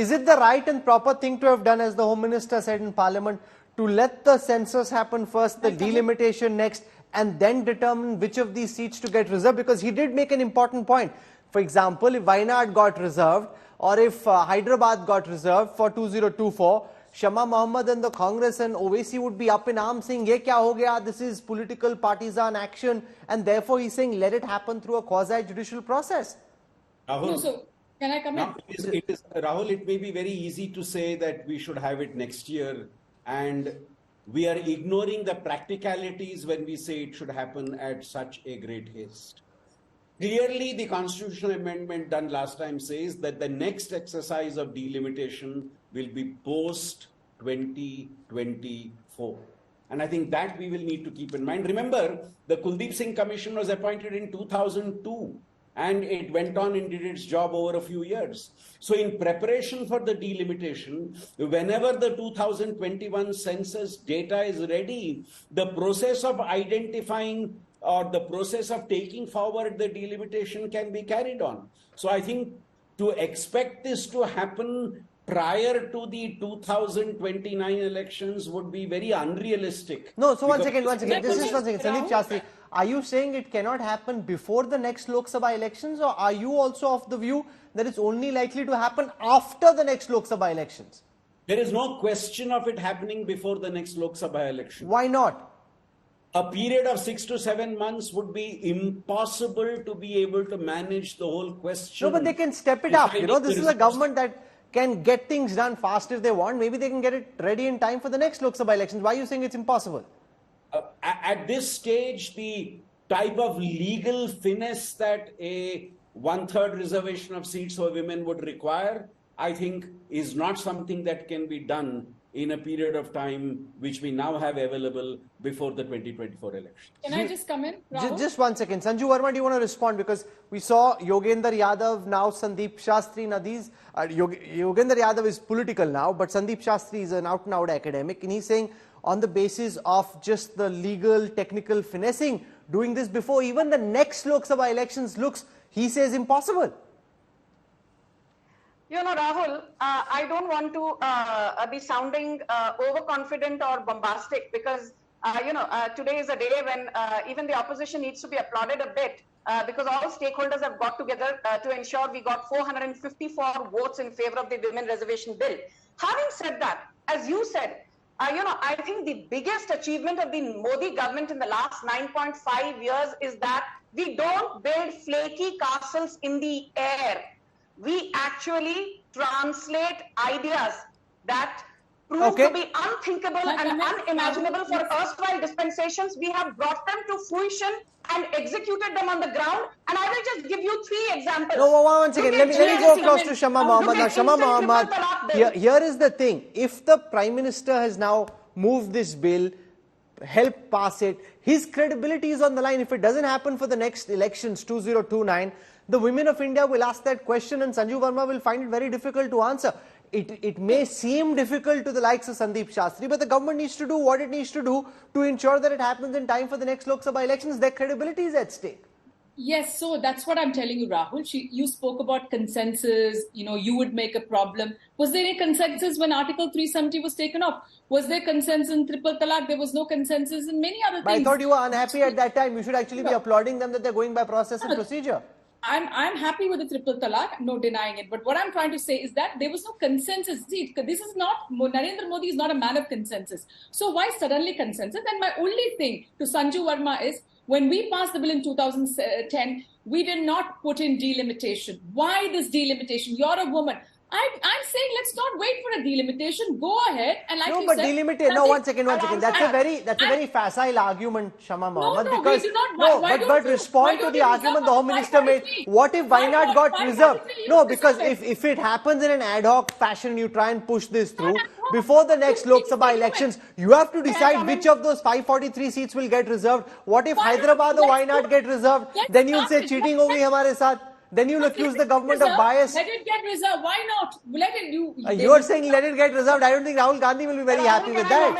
is it the right and proper thing to have done, as the Home Minister said in Parliament, to let the census happen first, the delimitation next, and then determine which of these seats to get reserved? Because he did make an important point. For example, if Wayanad got reserved, or if Hyderabad got reserved for 2024, Shama Mohammed and the Congress and Owaisi would be up in arms saying, ye kya ho gaya? This is political partisan action, and therefore he's saying let it happen through a quasi-judicial process. Rahul, No, so can I come in? Rahul, it may be very easy to say that we should have it next year, and we are ignoring the practicalities when we say it should happen at such a great haste. Clearly, the constitutional amendment done last time says that the next exercise of delimitation will be post 2024. And I think that we will need to keep in mind. Remember, the Kuldeep Singh Commission was appointed in 2002, and it went on and did its job over a few years. So in preparation for the delimitation, whenever the 2021 census data is ready, the process of identifying or the process of taking forward the delimitation can be carried on. So I think to expect this to happen prior to the 2029 elections would be very unrealistic. No, so one second. This is one second. Sandeep Shastri, are you saying it cannot happen before the next Lok Sabha elections, or are you also of the view that it's only likely to happen after the next Lok Sabha elections? There is no question of it happening before the next Lok Sabha election. Why not? A period of 6 to 7 months would be impossible to be able to manage the whole question. No, but they can step it up. You know, this is a government that can get things done fast if they want. Maybe they can get it ready in time for the next Lok Sabha elections. Why are you saying it's impossible? At this stage, the type of legal finesse that a 1/3 reservation of seats for women would require, I think, is not something that can be done in a period of time which we now have available before the 2024 election. Can I just come in, Rahul? Just one second. Sanju Verma, do you want to respond? Because we saw Yogendra Yadav, now Sandeep Shastri. Now these, Yogendra Yadav is political now, but Sandeep Shastri is an out-and-out academic. And he's saying on the basis of just the legal, technical finessing, doing this before even the next Lok Sabha elections looks, he says, impossible. You know, Rahul, I don't want to be sounding overconfident or bombastic because, today is a day when even the opposition needs to be applauded a bit because all stakeholders have got together to ensure we got 454 votes in favor of the Women Reservation Bill. Having said that, as you said, I think the biggest achievement of the Modi government in the last 9.5 years is that we don't build flaky castles in the air. We actually translate ideas that prove to be unthinkable and unimaginable for erstwhile dispensations. We have brought them to fruition and executed them on the ground. And I will just give you 3 examples. No, one second. Let me go across to Shama Mohammed. Now, Shama Mohammed, here is the thing. If the Prime Minister has now moved this bill, helped pass it, his credibility is on the line. If it doesn't happen for the next elections, 2029, the women of India will ask that question and Sanju Verma will find it very difficult to answer. It may seem difficult to the likes of Sandeep Shastri, but the government needs to do what it needs to do to ensure that it happens in time for the next Lok Sabha elections. Their credibility is at stake. Yes, so that's what I'm telling you, Rahul. You spoke about consensus, you would make a problem. Was there any consensus when Article 370 was taken off? Was there consensus in triple talaq? There was no consensus in many other things. But I thought you were unhappy at that time. You should actually be applauding them that they're going by process and procedure. I'm happy with the triple talaq, no denying it. But what I'm trying to say is that there was no consensus. See, this is not, Narendra Modi is not a man of consensus. So why suddenly consensus? And my only thing to Sanju Verma is, when we passed the bill in 2010, we did not put in delimitation. Why this delimitation? You're a woman. I'm saying let's not wait for a delimitation. Go ahead and like you said. Delimitation. No, one second. That's a very facile argument, Shama Mohammed. We do not. But respond to the argument the Home Minister made. What if Wayanad got reserved? No, because if it happens in an ad hoc fashion, you try and push this through before the next Lok Sabha elections. You have to decide which of those 543 seats will get reserved. What if Hyderabad or Wayanad get reserved? Then you'll say cheating ho gayi hamare saath. Then you'll accuse the government of bias. Let it get reserved. Why not? Let it. You are saying let it get reserved. I don't think Rahul Gandhi will be very happy with that.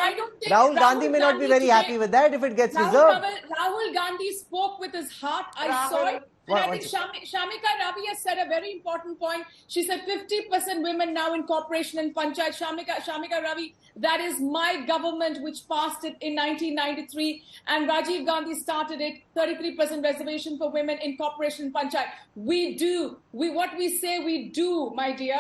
Rahul Gandhi may not be very happy with that if it gets reserved. Rahul Gandhi spoke with his heart. I saw it. And I think Shamika Ravi has said a very important point. She said 50% women now in corporation and panchayat. Shamika Ravi, that is my government which passed it in 1993, and Rajiv Gandhi started it. 33% reservation for women in corporation and panchayat. What we say we do, my dear.